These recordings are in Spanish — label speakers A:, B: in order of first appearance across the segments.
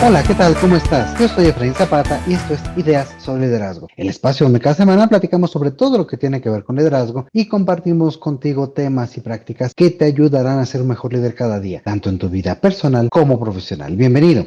A: Hola, ¿qué tal? ¿Cómo estás? Yo soy Efraín Zapata y esto es Ideas sobre Liderazgo, el espacio donde cada semana platicamos sobre todo lo que tiene que ver con liderazgo y compartimos contigo temas y prácticas que te ayudarán a ser un mejor líder cada día, tanto en tu vida personal como profesional. Bienvenido.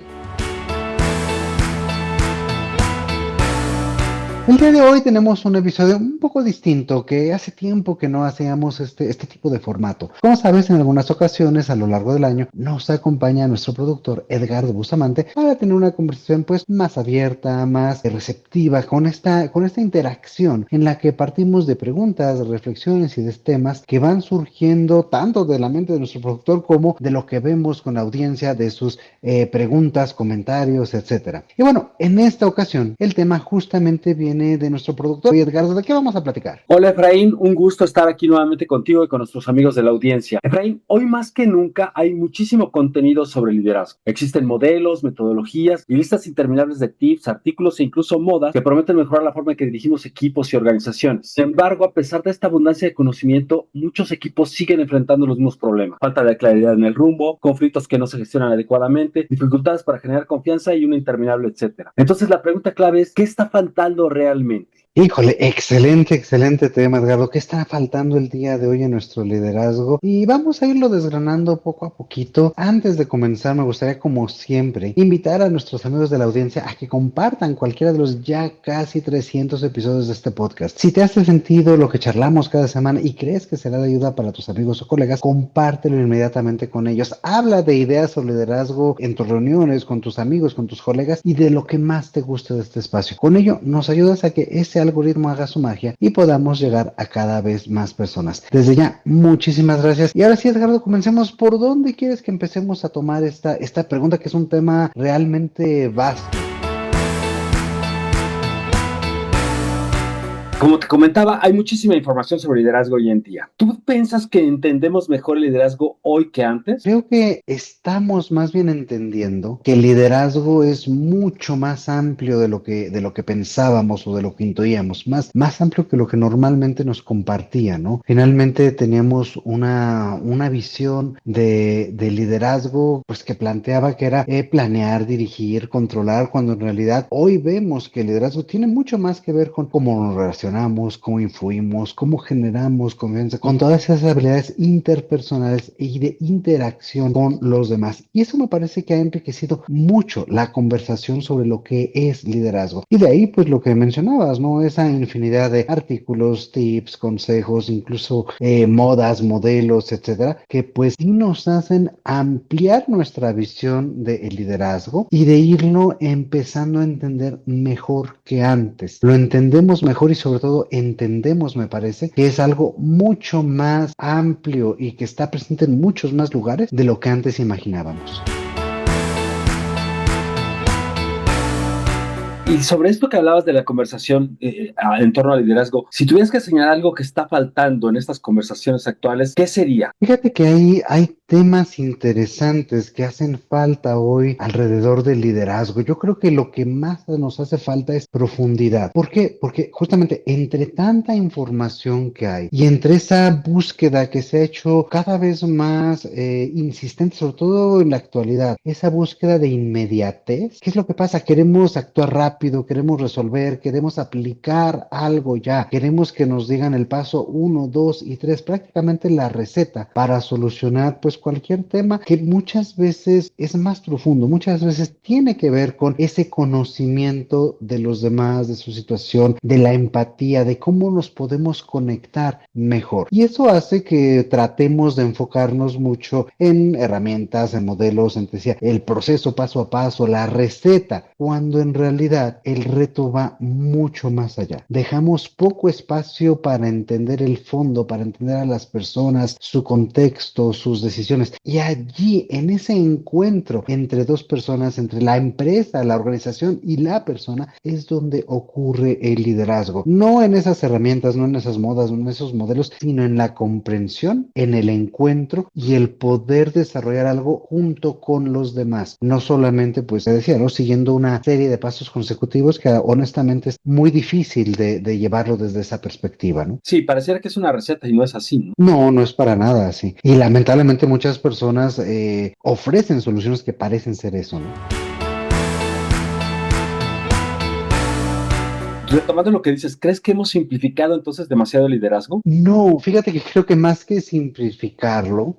A: El día de hoy tenemos un episodio un poco distinto que hace tiempo que no hacíamos este tipo de formato. Como sabes, en algunas ocasiones a lo largo del año nos acompaña nuestro productor Edgardo Bustamante para tener una conversación pues más abierta, más receptiva con esta interacción en la que partimos de preguntas, de reflexiones y de temas que van surgiendo tanto de la mente de nuestro productor como de lo que vemos con la audiencia, de sus preguntas, comentarios, etcétera. Y bueno, en esta ocasión el tema justamente viene de nuestro productor. Y Edgardo, ¿de qué vamos a platicar?
B: Hola Efraín, un gusto estar aquí nuevamente contigo y con nuestros amigos de la audiencia. Efraín, hoy más que nunca hay muchísimo contenido sobre liderazgo. Existen modelos, metodologías y listas interminables de tips, artículos e incluso modas que prometen mejorar la forma en que dirigimos equipos y organizaciones. Sin embargo, a pesar de esta abundancia de conocimiento, muchos equipos siguen enfrentando los mismos problemas. Falta de claridad en el rumbo, conflictos que no se gestionan adecuadamente, dificultades para generar confianza y una interminable etcétera. Entonces la pregunta clave es, ¿qué está faltando realmente?
A: Híjole, excelente tema, Edgardo. ¿Qué está faltando el día de hoy en nuestro liderazgo? Y vamos a irlo desgranando poco a poquito. Antes de comenzar, me gustaría, como siempre, invitar a nuestros amigos de la audiencia a que compartan cualquiera de los ya casi 300 episodios de este podcast. Si te hace sentido lo que charlamos cada semana y crees que será de ayuda para tus amigos o colegas, compártelo inmediatamente con ellos. Habla de ideas sobre liderazgo en tus reuniones, con tus amigos, con tus colegas y de lo que más te guste de este espacio. Con ello, nos ayudas a que ese algoritmo haga su magia y podamos llegar a cada vez más personas. Desde ya, muchísimas gracias. Y ahora sí, Edgardo, comencemos. ¿Por dónde quieres que empecemos a tomar esta pregunta, que es un tema realmente vasto?
B: Como te comentaba, hay muchísima información sobre liderazgo hoy en día. ¿Tú piensas que entendemos mejor el liderazgo hoy que antes?
A: Creo que estamos más bien entendiendo que el liderazgo es mucho más amplio de lo que pensábamos o de lo que intuíamos, más amplio que lo que normalmente nos compartía, ¿no? Finalmente teníamos una visión de liderazgo, pues que planteaba que era planear, dirigir, controlar, cuando en realidad hoy vemos que el liderazgo tiene mucho más que ver con cómo nos relacionamos, cómo influimos, cómo generamos confianza, con todas esas habilidades interpersonales y de interacción con los demás. Y eso me parece que ha enriquecido mucho la conversación sobre lo que es liderazgo. Y de ahí, pues lo que mencionabas, ¿no? Esa infinidad de artículos, tips, consejos, incluso modas, modelos, etcétera, que pues sí nos hacen ampliar nuestra visión del liderazgo y de irlo empezando a entender mejor que antes. Lo entendemos mejor y sobre todo entendemos, me parece, que es algo mucho más amplio y que está presente en muchos más lugares de lo que antes imaginábamos.
B: Y sobre esto que hablabas de la conversación en torno al liderazgo, si tuvieras que señalar algo que está faltando en estas conversaciones actuales, ¿qué sería?
A: Fíjate que hay temas interesantes que hacen falta hoy alrededor del liderazgo. Yo creo que lo que más nos hace falta es profundidad. ¿Por qué? Porque justamente entre tanta información que hay y entre esa búsqueda que se ha hecho cada vez más insistente, sobre todo en la actualidad, esa búsqueda de inmediatez, ¿qué es lo que pasa? Queremos actuar rápido, queremos resolver, queremos aplicar algo ya, queremos que nos digan el paso 1, 2 y 3, prácticamente la receta para solucionar pues cualquier tema que muchas veces es más profundo, muchas veces tiene que ver con ese conocimiento de los demás, de su situación, de la empatía, de cómo nos podemos conectar mejor. Y eso hace que tratemos de enfocarnos mucho en herramientas, en modelos, en decía, el proceso paso a paso, la receta, cuando en realidad el reto va mucho más allá. Dejamos poco espacio para entender el fondo, para entender a las personas, su contexto, sus decisiones. Y allí, en ese encuentro entre dos personas, entre la empresa, la organización y la persona, es donde ocurre el liderazgo. No en esas herramientas, no en esas modas, no en esos modelos, sino en la comprensión, en el encuentro y el poder desarrollar algo junto con los demás. No solamente, pues, te decía, ¿no? Siguiendo una serie de pasos consecutivos que honestamente es muy difícil de llevarlo desde esa perspectiva, ¿no?
B: Sí, pareciera que es una receta y no es así, ¿no?
A: No, no es para nada así. Y lamentablemente muchas personas ofrecen soluciones que parecen ser eso, ¿no?
B: Retomando lo que dices, ¿crees que hemos simplificado entonces demasiado el liderazgo?
A: No, fíjate que creo que más que simplificarlo,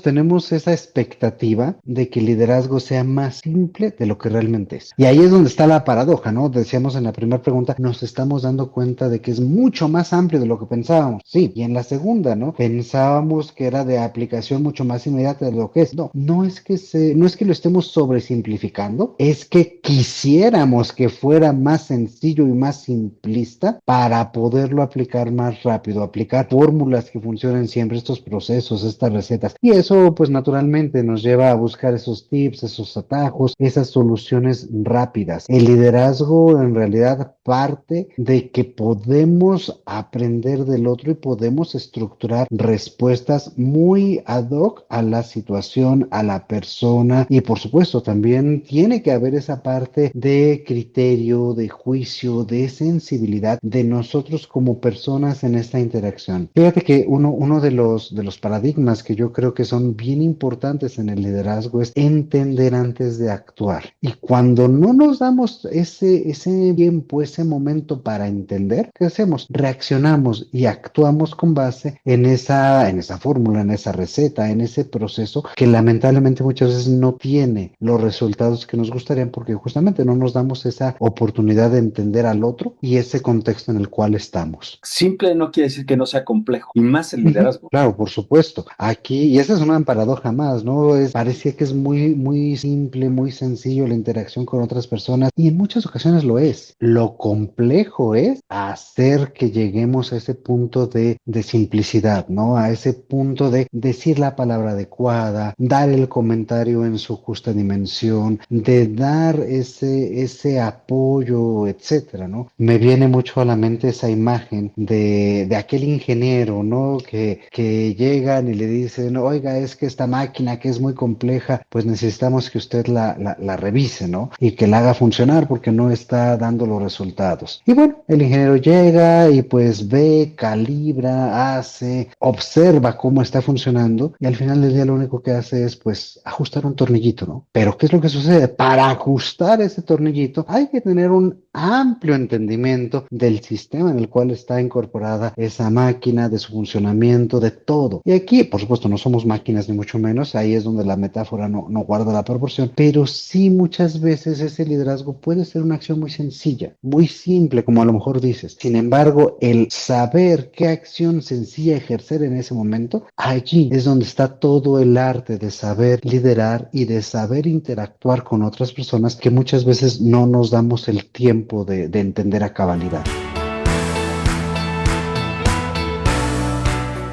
A: tenemos esa expectativa de que el liderazgo sea más simple de lo que realmente es. Y ahí es donde está la paradoja, ¿no? Decíamos en la primera pregunta, nos estamos dando cuenta de que es mucho más amplio de lo que pensábamos. Sí, y en la segunda, ¿no? Pensábamos que era de aplicación mucho más inmediata de lo que es. No, no es que lo estemos sobresimplificando, es que quisiéramos que fuera más sencillo y más simplista para poderlo aplicar más rápido, aplicar fórmulas que funcionen siempre, estos procesos, estas recetas. Y eso, pues naturalmente nos lleva a buscar esos tips, esos atajos, esas soluciones rápidas. El liderazgo en realidad parte de que podemos aprender del otro y podemos estructurar respuestas muy ad hoc a la situación, a la persona y por supuesto también tiene que haber esa parte de criterio, de juicio, de sensibilidad de nosotros como personas en esta interacción. Fíjate que uno de los paradigmas que yo creo que son bien importantes en el liderazgo es entender antes de actuar. Y cuando no nos damos ese tiempo, ese momento para entender, ¿qué hacemos? Reaccionamos y actuamos con base en esa fórmula, en esa receta, en ese proceso que lamentablemente muchas veces no tiene los resultados que nos gustarían porque justamente no nos damos esa oportunidad de entender al otro y ese contexto en el cual estamos.
B: Simple no quiere decir que no sea complejo, y más el
A: Ujú,
B: liderazgo.
A: claro, por supuesto. Aquí, y esa es una paradoja más, ¿no? Parecía que es muy simple, muy sencillo la interacción con otras personas, y en muchas ocasiones lo es. Lo complejo es hacer que lleguemos a ese punto de simplicidad, ¿no? A ese punto de decir la palabra adecuada, dar el comentario en su justa dimensión, de dar ese apoyo, etcétera, ¿no? Me viene mucho a la mente esa imagen de aquel ingeniero, ¿no? Que llegan y le dicen, oiga, es que esta máquina que es muy compleja, pues necesitamos que usted la revise, ¿no? Y que la haga funcionar porque no está dando los resultados. Y bueno, el ingeniero llega y pues ve, calibra, hace, observa cómo está funcionando y al final del día lo único que hace es pues ajustar un tornillito, ¿no? Pero ¿qué es lo que sucede? Para ajustar ese tornillito hay que tener un amplio entendimiento del sistema en el cual está incorporada esa máquina, de su funcionamiento, de todo. Y aquí, por supuesto, no somos máquinas ni mucho menos, ahí es donde la metáfora no guarda la proporción, pero sí muchas veces ese liderazgo puede ser una acción muy sencilla, muy simple, como a lo mejor dices. Sin embargo, el saber qué acción sencilla ejercer en ese momento, allí es donde está todo el arte de saber liderar y de saber interactuar con otras personas que muchas veces no nos damos el tiempo de entender a cabalidad.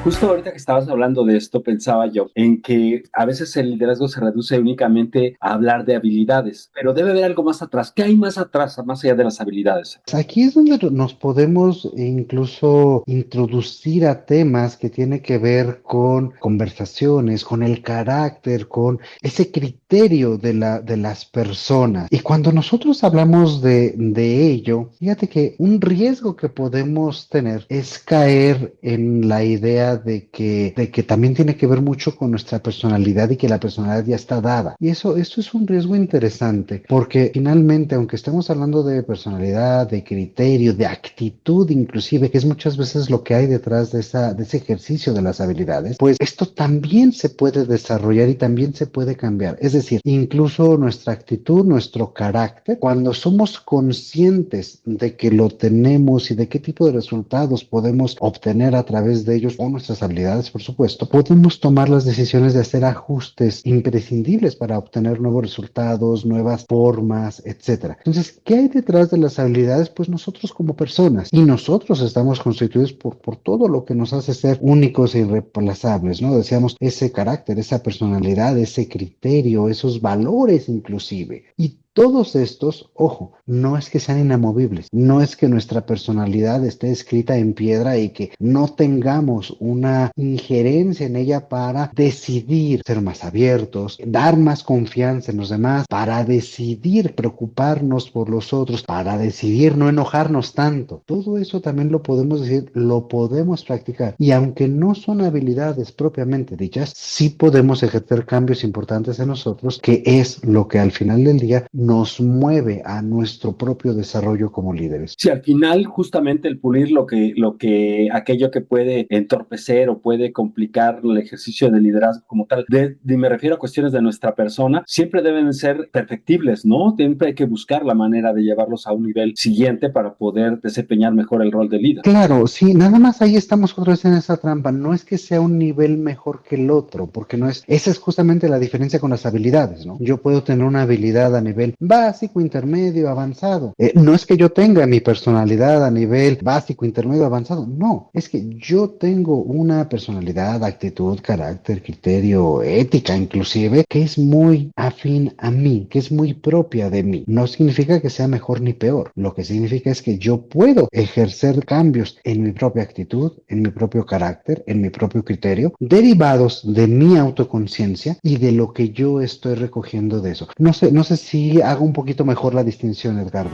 B: Justo ahorita que estabas hablando de esto, pensaba yo en que a veces el liderazgo se reduce únicamente a hablar de habilidades, pero debe haber algo más atrás. ¿Qué hay más atrás, más allá de las habilidades?
A: Aquí es donde nos podemos incluso introducir a temas que tienen que ver con conversaciones, con el carácter, con ese criterio de las personas. Y cuando nosotros hablamos de ello, fíjate que un riesgo que podemos tener es caer en la idea de que también tiene que ver mucho con nuestra personalidad y que la personalidad ya está dada. Y esto es un riesgo interesante porque finalmente, aunque estemos hablando de personalidad, de criterio, de actitud inclusive, que es muchas veces lo que hay detrás de ese ejercicio de las habilidades, pues esto también se puede desarrollar y también se puede cambiar. Es decir, incluso nuestra actitud, nuestro carácter, cuando somos conscientes de que lo tenemos y de qué tipo de resultados podemos obtener a través de ellos o nuestras habilidades, por supuesto, podemos tomar las decisiones de hacer ajustes imprescindibles para obtener nuevos resultados, nuevas formas, etcétera. Entonces, ¿qué hay detrás de las habilidades? Pues nosotros como personas y nosotros estamos constituidos por todo lo que nos hace ser únicos e irreemplazables, ¿no? Decíamos ese carácter, esa personalidad, ese criterio, esos valores inclusive. Y todos estos, ojo, no es que sean inamovibles, no es que nuestra personalidad esté escrita en piedra y que no tengamos una injerencia en ella para decidir ser más abiertos, dar más confianza en los demás, para decidir preocuparnos por los otros, para decidir no enojarnos tanto. Todo eso también lo podemos decir, lo podemos practicar. Y aunque no son habilidades propiamente dichas, sí podemos ejercer cambios importantes en nosotros, que es lo que al final del día nos mueve a nuestro propio desarrollo como líderes.
B: Sí, al final, justamente el pulir aquello que puede entorpecer o puede complicar el ejercicio de liderazgo como tal, me refiero a cuestiones de nuestra persona, siempre deben ser perfectibles, ¿no? Siempre hay que buscar la manera de llevarlos a un nivel siguiente para poder desempeñar mejor el rol de líder.
A: Claro, sí, nada más ahí estamos otra vez en esa trampa. No es que sea un nivel mejor que el otro, porque no es, esa es justamente la diferencia con las habilidades, ¿no? Yo puedo tener una habilidad a nivel básico, intermedio, avanzado. No es que yo tenga mi personalidad a nivel básico, intermedio, avanzado. No, es que yo tengo una personalidad, actitud, carácter, criterio, ética, inclusive, que es muy afín a mí, que es muy propia de mí. No significa que sea mejor ni peor. Lo que significa es que yo puedo ejercer cambios en mi propia actitud, en mi propio carácter, en mi propio criterio, derivados de mi autoconciencia y de lo que yo estoy recogiendo de eso. No sé si hago un poquito mejor la distinción, Edgardo.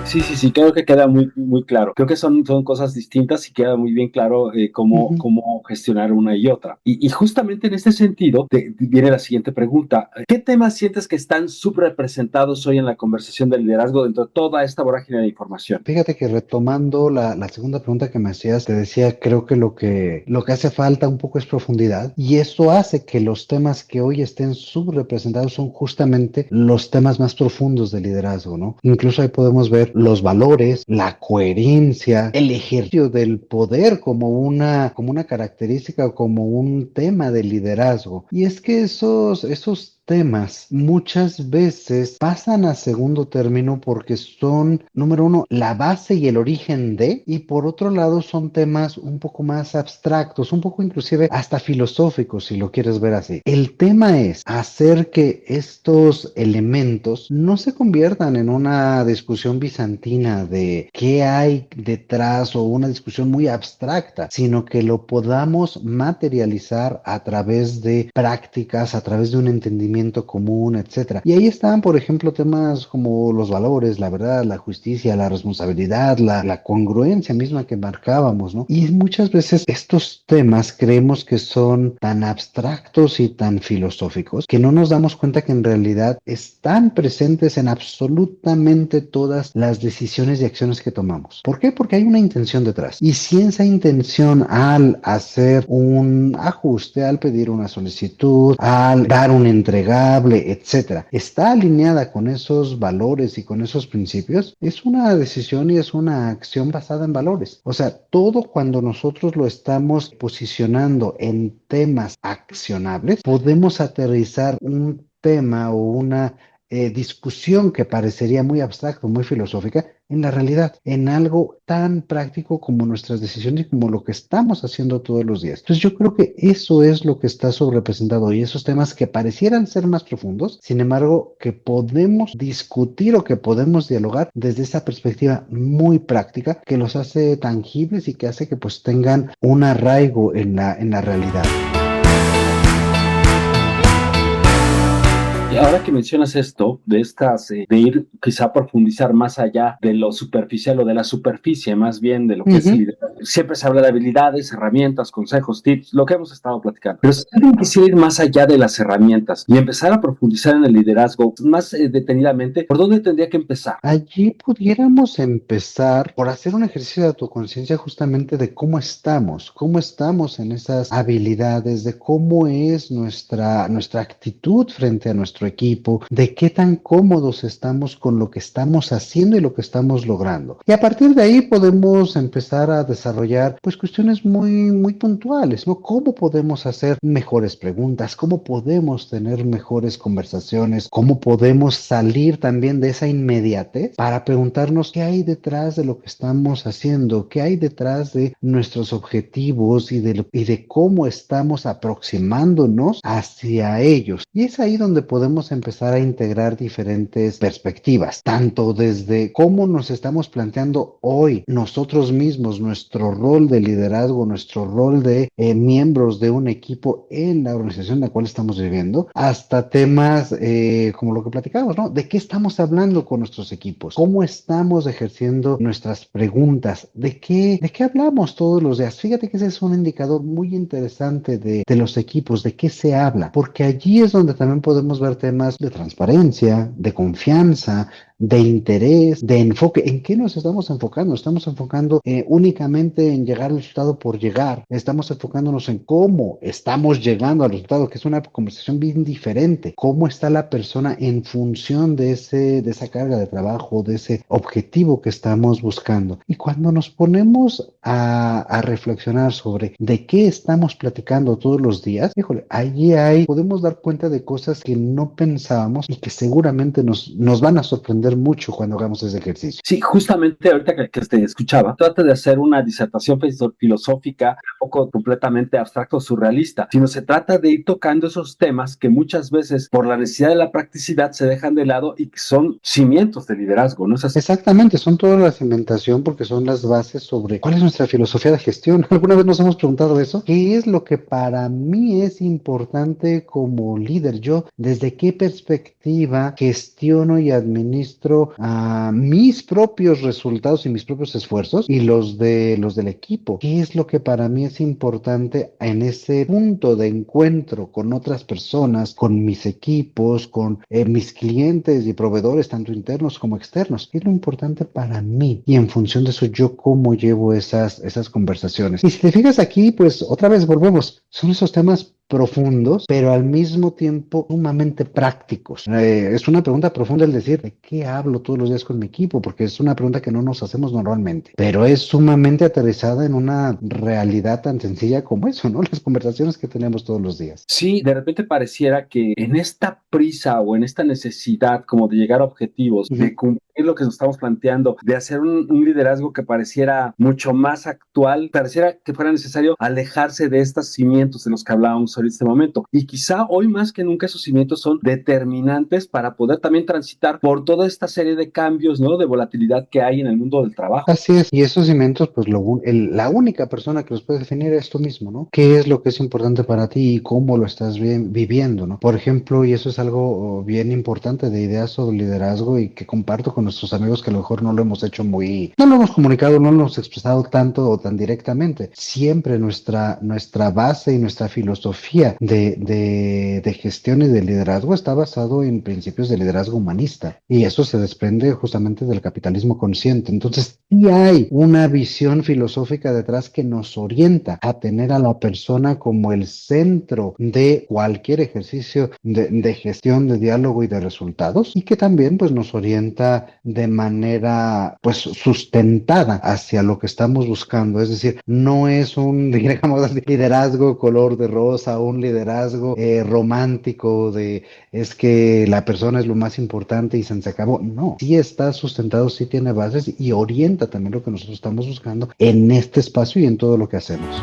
B: Sí, creo que queda muy claro. Creo que son cosas distintas y queda muy bien claro
A: Ujú.
B: cómo gestionar una y otra. Y justamente en este sentido viene la siguiente pregunta. ¿Qué temas sientes que están subrepresentados hoy en la conversación del liderazgo dentro de toda esta vorágine de información?
A: Fíjate que retomando la segunda pregunta que me hacías, te decía, creo que lo que hace falta un poco es profundidad y eso hace que los temas que hoy estén subrepresentados son justamente los temas más profundos del liderazgo, ¿no? Incluso ahí podemos ver los valores, la coherencia, el ejercicio del poder como una característica o como un tema del liderazgo. Y es que esos temas muchas veces pasan a segundo término porque son, número uno, la base y el origen de, y por otro lado son temas un poco más abstractos, un poco inclusive hasta filosóficos, si lo quieres ver así. El tema es hacer que estos elementos no se conviertan en una discusión bizantina de qué hay detrás o una discusión muy abstracta, sino que lo podamos materializar a través de prácticas, a través de un entendimiento común, etcétera. Y ahí están, por ejemplo, temas como los valores, la verdad, la justicia, la responsabilidad, la congruencia misma que marcábamos, ¿no? Y muchas veces estos temas creemos que son tan abstractos y tan filosóficos que no nos damos cuenta que en realidad están presentes en absolutamente todas las decisiones y acciones que tomamos. ¿Por qué? Porque hay una intención detrás. Y si esa intención al hacer un ajuste, al pedir una solicitud, al dar un entregable, etcétera, está alineada con esos valores y con esos principios, es una decisión y es una acción basada en valores. O sea, todo cuando nosotros lo estamos posicionando en temas accionables, podemos aterrizar un tema o una discusión que parecería muy abstracta, muy filosófica, en la realidad, en algo tan práctico como nuestras decisiones y como lo que estamos haciendo todos los días. Entonces yo creo que eso es lo que está sobrerepresentado y esos temas que parecieran ser más profundos, sin embargo, que podemos discutir o que podemos dialogar desde esa perspectiva muy práctica que los hace tangibles y que hace que pues tengan un arraigo en la realidad.
B: Y ahora que mencionas esto, de ir quizá a profundizar más allá de lo superficial o de la superficie, más bien de lo que es el
A: Ujú.
B: liderazgo. Siempre se habla de habilidades, herramientas, consejos, tips, lo que hemos estado platicando. Pero si alguien quisiera ir más allá de las herramientas y empezar a profundizar en el liderazgo más detenidamente, ¿por dónde tendría que empezar?
A: Allí pudiéramos empezar por hacer un ejercicio de autoconciencia justamente de cómo estamos en esas habilidades, de cómo es nuestra actitud frente a nuestro equipo, de qué tan cómodos estamos con lo que estamos haciendo y lo que estamos logrando. Y a partir de ahí podemos empezar a desarrollar pues cuestiones muy puntuales, ¿no? ¿Cómo podemos hacer mejores preguntas? ¿Cómo podemos tener mejores conversaciones? ¿Cómo podemos salir también de esa inmediatez para preguntarnos qué hay detrás de lo que estamos haciendo? ¿Qué hay detrás de nuestros objetivos y de cómo estamos aproximándonos hacia ellos? Y es ahí donde podemos podemos empezar a integrar diferentes perspectivas, tanto desde cómo nos estamos planteando hoy nosotros mismos, nuestro rol de liderazgo, nuestro rol de miembros de un equipo en la organización en la cual estamos viviendo, hasta temas como lo que platicamos, ¿no? ¿De qué estamos hablando con nuestros equipos? ¿Cómo estamos ejerciendo nuestras preguntas? ¿De qué hablamos todos los días? Fíjate que ese es un indicador muy interesante de los equipos, de qué se habla, porque allí es donde también podemos ver temas de transparencia, de confianza, de interés, de enfoque. ¿En qué nos estamos enfocando? Estamos enfocando únicamente en llegar al resultado por llegar. Estamos enfocándonos en cómo estamos llegando al resultado, que es una conversación bien diferente. ¿Cómo está la persona en función de esa carga de trabajo, de ese objetivo que estamos buscando? Y cuando nos ponemos a reflexionar sobre de qué estamos platicando todos los días, híjole, podemos dar cuenta de cosas que no pensábamos y que seguramente nos van a sorprender mucho cuando hagamos ese ejercicio.
B: Sí, justamente ahorita que te escuchaba, trata de hacer una disertación filosófica, un poco completamente abstracto, surrealista, sino se trata de ir tocando esos temas que muchas veces por la necesidad de la practicidad se dejan de lado y que son cimientos de liderazgo, ¿no es así?
A: Exactamente, son toda la cimentación porque son las bases sobre cuál es nuestra filosofía de gestión. ¿Alguna vez nos hemos preguntado eso? ¿Qué es lo que para mí es importante como líder? Yo, ¿desde qué perspectiva gestiono y administro mis propios resultados y mis propios esfuerzos y los del equipo? ¿Qué es lo que para mí es importante en ese punto de encuentro con otras personas, con mis equipos, con mis clientes y proveedores, tanto internos como externos? ¿Qué es lo importante para mí? Y en función de eso, yo cómo llevo esas conversaciones. Y si te fijas aquí, pues otra vez volvemos. Son esos temas profundos, pero al mismo tiempo sumamente prácticos. Es una pregunta profunda el decir, ¿de qué hablo todos los días con mi equipo? Porque es una pregunta que no nos hacemos normalmente, pero es sumamente aterrizada en una realidad tan sencilla como eso, ¿no? Las conversaciones que tenemos todos los días.
B: Sí, de repente pareciera que en esta prisa o en esta necesidad como de llegar a objetivos, de cumplir lo que nos estamos planteando, de hacer un liderazgo que pareciera mucho más actual, pareciera que fuera necesario alejarse de estos cimientos de los que hablábamos en este momento. Y quizá hoy más que nunca esos cimientos son determinantes para poder también transitar por toda esta serie de cambios, ¿no? De volatilidad que hay en el mundo del trabajo.
A: Así es, y esos cimientos, pues la única persona que los puede definir es tú mismo, ¿no? ¿Qué es lo que es importante para ti y cómo lo estás viviendo, ¿no? Por ejemplo, y eso es algo bien importante de ideas sobre liderazgo y que comparto con nuestros amigos que a lo mejor no lo hemos hecho no lo hemos comunicado, no lo hemos expresado tanto o tan directamente. Siempre nuestra base y nuestra filosofía de gestión y de liderazgo está basado en principios de liderazgo humanista, y eso se desprende justamente del capitalismo consciente. Entonces, sí hay una visión filosófica detrás que nos orienta a tener a la persona como el centro de cualquier ejercicio de gestión, de diálogo y de resultados, y que también pues nos orienta de manera pues sustentada hacia lo que estamos buscando. Es decir, no es un, digamos así, liderazgo color de rosa, un liderazgo romántico de es que la persona es lo más importante y se acabó. No, sí está sustentado, sí tiene bases y orienta también lo que nosotros estamos buscando en este espacio y en todo lo que hacemos.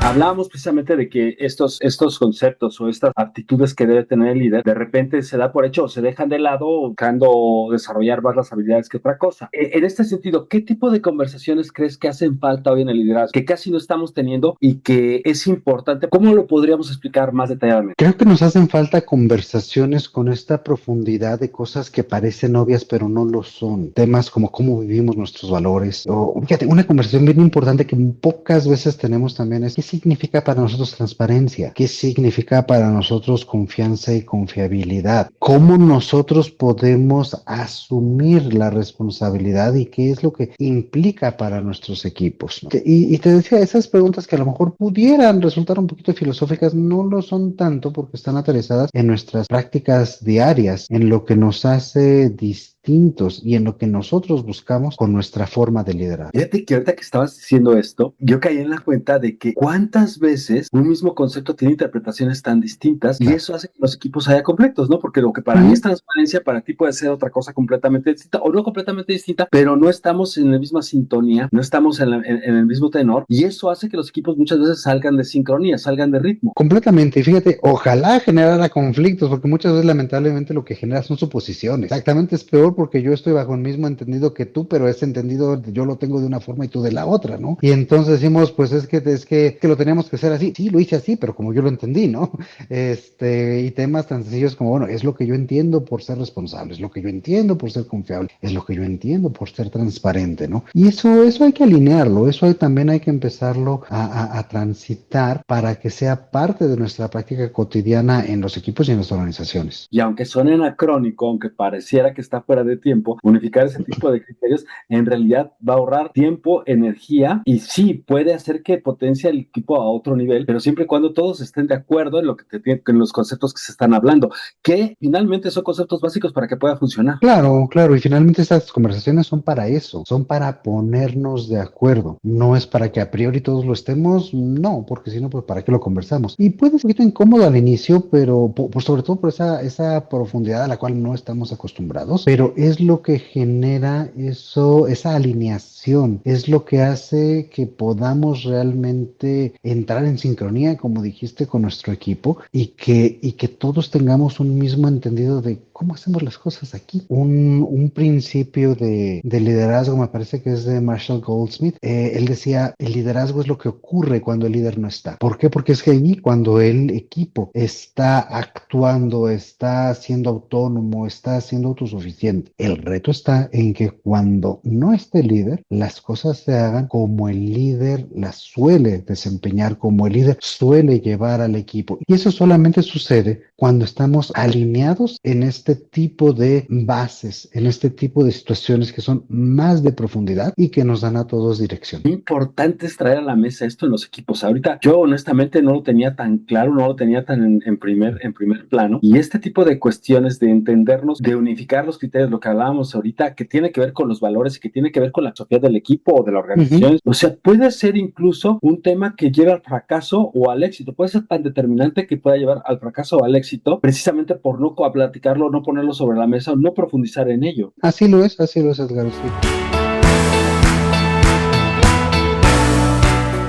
B: Hablábamos precisamente de que estos conceptos o estas actitudes que debe tener el líder, de repente se da por hecho o se dejan de lado buscando desarrollar más las habilidades que otra cosa. En este sentido, ¿qué tipo de conversaciones crees que hacen falta hoy en el liderazgo, que casi no estamos teniendo y que es importante? ¿Cómo lo podríamos explicar más detalladamente?
A: Creo que nos hacen falta conversaciones con esta profundidad de cosas que parecen obvias pero no lo son. Temas como cómo vivimos nuestros valores. O fíjate, una conversación bien importante que pocas veces tenemos también es ¿qué significa para nosotros transparencia? ¿Qué significa para nosotros confianza y confiabilidad? ¿Cómo nosotros podemos asumir la responsabilidad y qué es lo que implica para nuestros equipos, ¿no? Y te decía, esas preguntas que a lo mejor pudieran resultar un poquito filosóficas, no lo son tanto porque están aterrizadas en nuestras prácticas diarias, en lo que nos hace distintos distintos y en lo que nosotros buscamos con nuestra forma de liderar.
B: Fíjate que ahorita que estabas diciendo esto, yo caí en la cuenta de que cuántas veces un mismo concepto tiene interpretaciones tan distintas y
A: Claro.
B: eso hace que los equipos haya conflictos, ¿no? Porque lo que para mí es
A: Ujú.
B: transparencia, para ti puede ser otra cosa completamente distinta o no completamente distinta, pero no estamos en la misma sintonía, no estamos en el mismo tenor y eso hace que los equipos muchas veces salgan de sincronía, salgan de ritmo.
A: Completamente, y fíjate, ojalá generara conflictos, porque muchas veces lamentablemente lo que genera son suposiciones. Exactamente, es peor porque yo estoy bajo el mismo entendido que tú, pero ese entendido yo lo tengo de una forma y tú de la otra, ¿no? Y entonces decimos, pues es que lo teníamos que hacer así. Sí, lo hice así, pero como yo lo entendí, ¿no? Y temas tan sencillos como, bueno, es lo que yo entiendo por ser responsable, es lo que yo entiendo por ser confiable, es lo que yo entiendo por ser transparente, ¿no? Y eso hay que alinearlo, también hay que empezarlo a transitar para que sea parte de nuestra práctica cotidiana en los equipos y en las organizaciones.
B: Y aunque suene anacrónico, aunque pareciera que está fuera de tiempo, unificar ese tipo de criterios en realidad va a ahorrar tiempo, energía y sí puede hacer que potencie el equipo a otro nivel, pero siempre y cuando todos estén de acuerdo en lo que en los conceptos que se están hablando, que finalmente son conceptos básicos para que pueda funcionar.
A: Claro, claro, y finalmente estas conversaciones son para eso, son para ponernos de acuerdo, no es para que a priori todos lo estemos, no, porque si no, pues para qué lo conversamos. Y puede ser un poquito incómodo al inicio, pero sobre todo por esa profundidad a la cual no estamos acostumbrados, pero es lo que genera esa alineación, es lo que hace que podamos realmente entrar en sincronía, como dijiste, con nuestro equipo y que todos tengamos un mismo entendido de cómo hacemos las cosas aquí. Un principio de liderazgo, me parece que es de Marshall Goldsmith. Él decía, el liderazgo es lo que ocurre cuando el líder no está. ¿Por qué? Porque es que allí cuando el equipo está actuando, está siendo autónomo, está siendo autosuficiente. El reto está en que cuando no esté el líder, las cosas se hagan como el líder las suele desempeñar, como el líder suele llevar al equipo. Y eso solamente sucede cuando estamos alineados en este tipo de bases, en este tipo de situaciones que son más de profundidad y que nos dan a todos dirección.
B: Qué importante es traer a la mesa esto en los equipos. Ahorita yo honestamente no lo tenía tan claro, no lo tenía tan en primer plano. Y este tipo de cuestiones de entendernos, de unificar los criterios, lo que hablábamos ahorita, que tiene que ver con los valores y que tiene que ver con la filosofía del equipo o de la organización. O sea, puede ser incluso un tema que lleve al fracaso o al éxito. Puede ser tan determinante que pueda llevar al fracaso o al éxito, precisamente por no platicarlo, no ponerlo sobre la mesa o no profundizar en ello.
A: Así lo es, Edgar. Sí.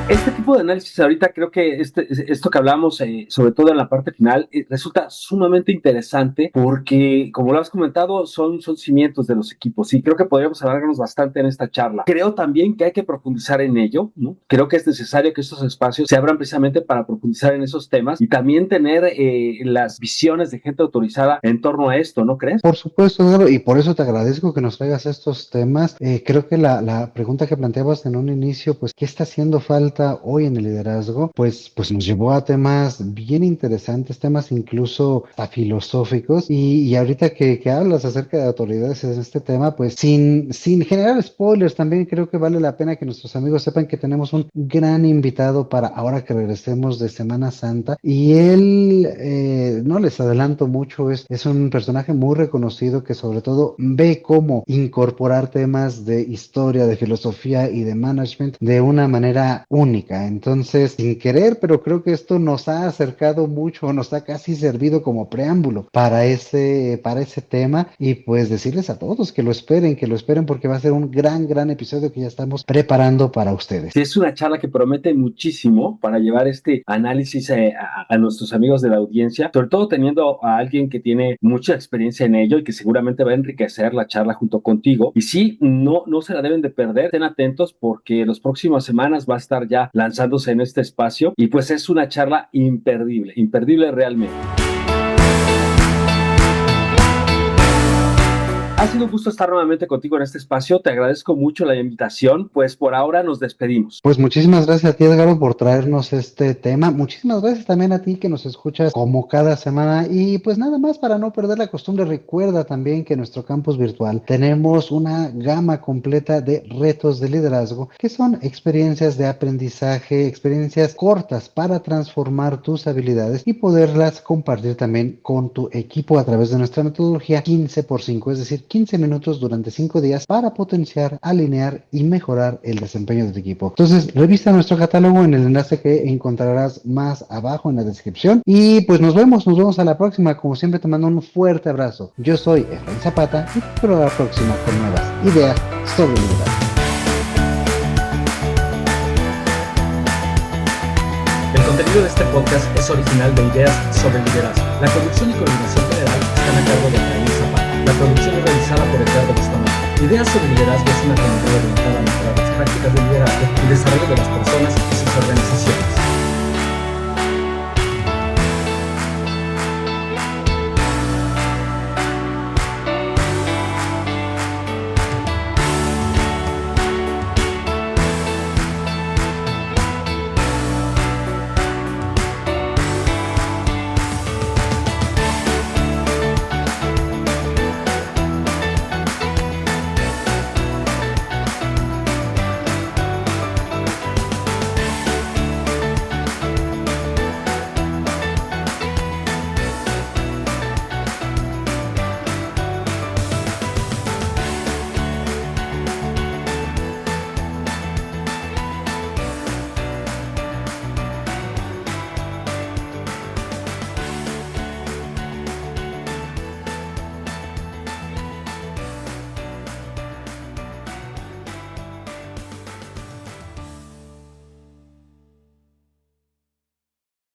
B: Este tipo de análisis ahorita creo que esto que hablamos, sobre todo en la parte final, resulta sumamente interesante porque, como lo has comentado, son cimientos de los equipos y creo que podríamos alargarnos bastante en esta charla. Creo también que hay que profundizar en ello, ¿no? Creo que es necesario que estos espacios se abran precisamente para profundizar en esos temas y también tener las visiones de gente autorizada en torno a esto, ¿no crees?
A: Por supuesto, Edgar, y por eso te agradezco que nos traigas estos temas. Creo que la pregunta que planteabas en un inicio, pues, ¿qué está haciendo falta hoy en el liderazgo? Pues nos llevó a temas bien interesantes, temas incluso a filosóficos, y ahorita que hablas acerca de autoridades en este tema, pues sin generar spoilers, también creo que vale la pena que nuestros amigos sepan que tenemos un gran invitado para ahora que regresemos de Semana Santa, y él, no les adelanto mucho, es un personaje muy reconocido que sobre todo ve cómo incorporar temas de historia, de filosofía y de management de una manera única. Entonces, sin querer, pero creo que esto nos ha acercado mucho, nos ha casi servido como preámbulo para ese tema, y pues decirles a todos que lo esperen porque va a ser un gran episodio que ya estamos preparando para ustedes.
B: Sí, es una charla que promete muchísimo para llevar este análisis a nuestros amigos de la audiencia, sobre todo teniendo a alguien que tiene mucha experiencia en ello y que seguramente va a enriquecer la charla junto contigo. Y sí, no se la deben de perder, estén atentos porque las próximas semanas va a estar ya lanzándose en este espacio y pues es una charla imperdible, imperdible realmente. Ha sido un gusto estar nuevamente contigo en este espacio. Te agradezco mucho la invitación. Pues por ahora nos despedimos.
A: Pues muchísimas gracias a ti, Edgar, por traernos este tema. Muchísimas gracias también a ti que nos escuchas como cada semana. Y pues nada más, para no perder la costumbre, recuerda también que en nuestro campus virtual tenemos una gama completa de retos de liderazgo, que son experiencias de aprendizaje, experiencias cortas para transformar tus habilidades y poderlas compartir también con tu equipo a través de nuestra metodología 15x5, es decir, 15 minutos durante 5 días para potenciar, alinear y mejorar el desempeño de tu equipo. Entonces, revisa nuestro catálogo en el enlace que encontrarás más abajo en la descripción. Y pues nos vemos a la próxima. Como siempre, te mando un fuerte abrazo. Yo soy Efraín Zapata y te espero a la próxima con nuevas ideas sobre liderazgo.
C: El contenido de este podcast es original de Ideas sobre Liderazgo. La conducción y coordinación general están a cargo de Efraín Zapata. La producción es realizada por Edgardo Bustamante. Ideas sobre Liderazgo es una comunidad orientada a mejorar las prácticas de liderazgo y desarrollo de las personas y sus organizaciones.